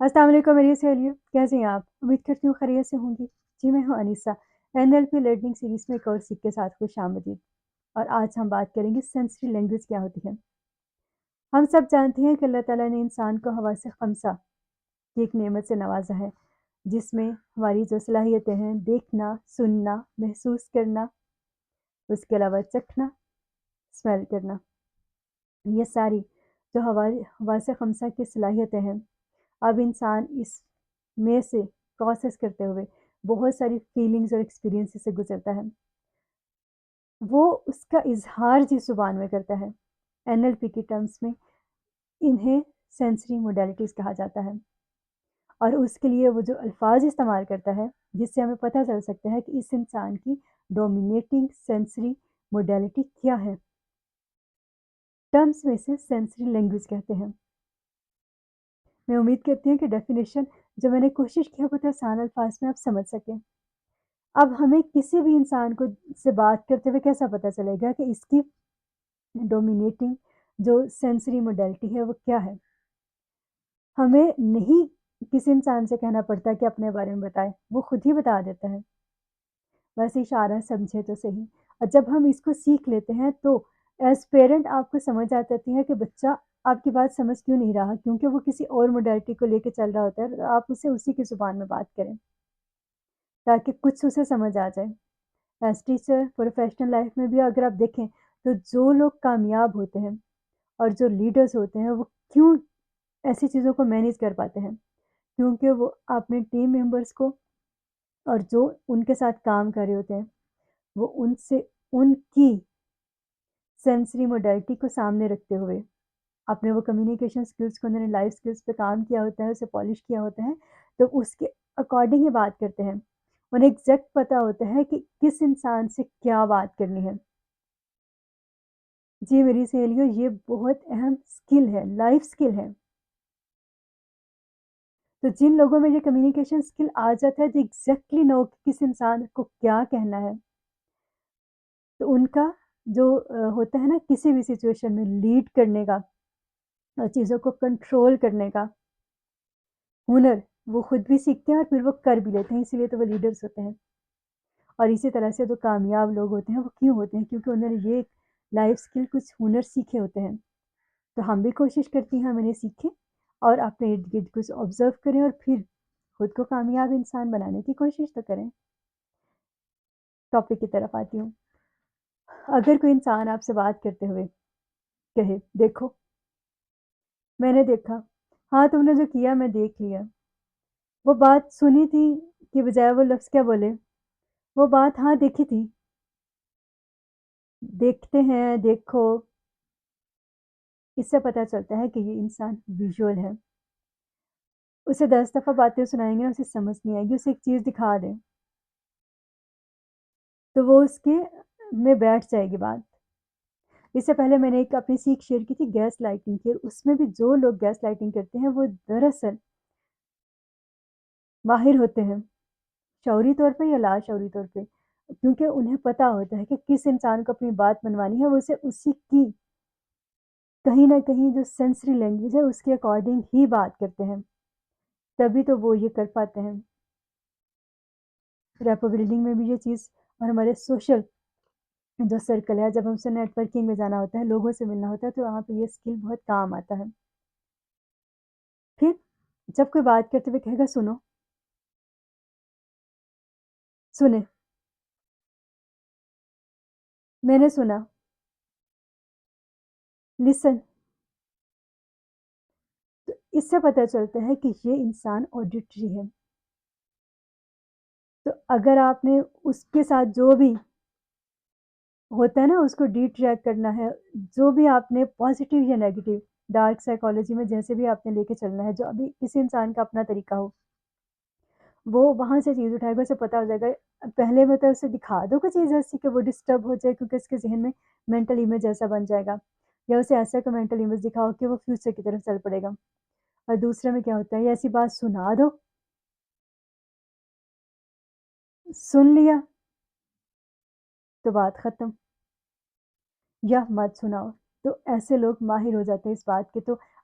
السلام علیکم میری سہیلیوں، کیسے ہیں آپ؟ امید کرتی ہوں خیریت سے ہوں گی۔ جی میں ہوں انیسہ، NLP لرننگ سیریز میں ایک اور سیکھ کے ساتھ خوش آمدید۔ اور آج ہم بات کریں گے سینسری لینگویج کیا ہوتی ہے۔ ہم سب جانتے ہیں کہ اللہ تعالیٰ نے انسان کو حواس خمسہ کی ایک نعمت سے نوازا ہے، جس میں ہماری جو صلاحیتیں ہیں دیکھنا، سننا، محسوس کرنا، اس کے علاوہ چکھنا، اسمیل کرنا، یہ ساری جو حواس خمسہ کی صلاحیتیں ہیں، اب انسان اس میں سے پروسیس کرتے ہوئے بہت ساری فیلنگز اور ایکسپیرینس سے گزرتا ہے۔ وہ اس کا اظہار جس زبان میں کرتا ہے، NLP کی ٹرمز میں انہیں سینسری موڈیلٹیز کہا جاتا ہے، اور اس کے لیے وہ جو الفاظ استعمال کرتا ہے جس سے ہمیں پتہ چل سکتا ہے کہ اس انسان کی ڈومینیٹنگ سینسری موڈیلٹی کیا ہے، ٹرمز میں سے سینسری لینگویج کہتے ہیں۔ میں امید کرتی ہوں کہ ڈیفینیشن جو میں نے کوشش کیا بہت آسان الفاظ میں آپ سمجھ سکیں۔ اب ہمیں کسی بھی انسان کو سے بات کرتے ہوئے کیسا پتہ چلے گا کہ اس کی ڈومینیٹنگ جو سینسری موڈیلٹی ہے وہ کیا ہے؟ ہمیں نہیں کسی انسان سے کہنا پڑتا کہ اپنے بارے میں بتائے، وہ خود ہی بتا دیتا ہے، بس اشارہ سمجھے تو صحیح۔ اور جب ہم اس کو سیکھ لیتے ہیں تو ایز پیرنٹ آپ کو سمجھ آ جاتی ہے کہ بچہ آپ کی بات سمجھ کیوں نہیں رہا، کیونکہ وہ کسی اور موڈیلٹی کو لے کے چل رہا ہوتا ہے، تو آپ اسے اسی کی زبان میں بات کریں تاکہ کچھ اسے سمجھ آ جائے۔ ایز ٹیچر پروفیشنل لائف میں بھی اگر آپ دیکھیں تو جو لوگ کامیاب ہوتے ہیں اور جو لیڈرز ہوتے ہیں وہ کیوں ایسی چیزوں کو مینیج کر پاتے ہیں، کیونکہ وہ اپنے ٹیم ممبرس کو اور جو ان کے ساتھ کام کر رہے ہوتے ہیں وہ ان سے ان کی سینسری موڈیلٹی کو سامنے رکھتے ہوئے اپنے وہ کمیونیکیشن سکلز کو، انہوں نے لائف سکلز پہ کام کیا ہوتا ہے، اسے پالش کیا ہوتا ہے، تو اس کے اکارڈنگ ہی بات کرتے ہیں۔ انہیں ایگزیکٹ پتہ ہوتا ہے کہ کس انسان سے کیا بات کرنی ہے۔ جی میری سہیلیوں، یہ بہت اہم سکل ہے، لائف سکل ہے۔ تو جن لوگوں میں یہ کمیونیکیشن سکل آ جاتا ہے جو ایگزیکٹلی نو کس انسان کو کیا کہنا ہے، تو ان کا جو ہوتا ہے نا کسی بھی سچویشن میں لیڈ کرنے کا اور چیزوں کو کنٹرول کرنے کا ہنر، وہ خود بھی سیکھتے ہیں اور پھر وہ کر بھی لیتے ہیں، اسی لیے تو وہ لیڈرز ہوتے ہیں۔ اور اسی طرح سے جو کامیاب لوگ ہوتے ہیں وہ کیوں ہوتے ہیں؟ کیونکہ انہوں نے یہ لائف سکل کچھ ہنر سیکھے ہوتے ہیں۔ تو ہم بھی کوشش کرتی ہیں ہم انہیں سیکھیں اور اپنے ارد گرد کچھ آبزرو کریں اور پھر خود کو کامیاب انسان بنانے کی کوشش تو کریں۔ ٹاپک کی طرف آتی ہوں۔ اگر کوئی انسان آپ سے بات کرتے ہوئے کہے دیکھو میں نے دیکھا، ہاں تم نے جو کیا میں دیکھ لیا، وہ بات سنی تھی کہ بجائے وہ لفظ کیا بولے، وہ بات ہاں دیکھی تھی، دیکھتے ہیں، دیکھو، اس سے پتہ چلتا ہے کہ یہ انسان ویژول ہے۔ اسے 10 دفعہ باتیں سنائیں گے اسے سمجھ نہیں آئے گی، اسے ایک چیز دکھا دیں تو وہ اس کے میں بیٹھ جائے گی بات۔ اس سے پہلے میں نے ایک اپنی سیکھ شیئر کی تھی گیس لائٹنگ کی، اور اس میں بھی جو لوگ گیس لائٹنگ کرتے ہیں وہ دراصل ماہر ہوتے ہیں، شعوری طور پہ یا لا شعوری طور پہ، کیونکہ انہیں پتہ ہوتا ہے کہ کس انسان کو اپنی بات منوانی ہے، وہ اسے اسی کی کہیں نہ کہیں جو سینسری لینگویج ہے اس کے اکارڈنگ ہی بات کرتے ہیں، تبھی تو وہ یہ کر پاتے ہیں۔ ریپو بلڈنگ میں بھی یہ چیز، اور ہمارے سوشل جو سرکل ہے، جب ہم سے نیٹ ورکنگ میں جانا ہوتا ہے، لوگوں سے ملنا ہوتا ہے، تو وہاں پہ یہ اسکل بہت کام آتا ہے۔ پھر جب کوئی بات کرتے ہوئے کہے گا سنو، سنیں، میں نے سنا، لسن، تو اس سے پتہ چلتا ہے کہ یہ انسان آڈیٹری ہے۔ تو اگر آپ نے اس کے ساتھ جو بھی ہوتا ہے نا اس کو ڈی ٹریک کرنا ہے، جو بھی آپ نے پازیٹیو یا نیگیٹو ڈارک سائیکالوجی میں جیسے بھی آپ نے لے کے چلنا ہے، جو ابھی کسی انسان کا اپنا طریقہ ہو، وہ وہاں سے چیز اٹھائے گا، اسے پتہ ہو جائے گا۔ پہلے میں تو اسے دکھا دو کوئی چیز ایسی کہ وہ ڈسٹرب ہو جائے، کیونکہ اس کے ذہن میں مینٹل امیج ایسا بن جائے گا، یا اسے ایسا کہ مینٹل امیج دکھاؤ کہ وہ فیوچر کی طرف چل پڑے گا۔ اور دوسرے میں کیا ہوتا ہے، یہ ایسی بات سنا دو، سن لیا تو بات ختم، یا مت سناؤ۔ تو ایسے لوگ ماہر ہو جاتے ہیں اس بات کے۔ تو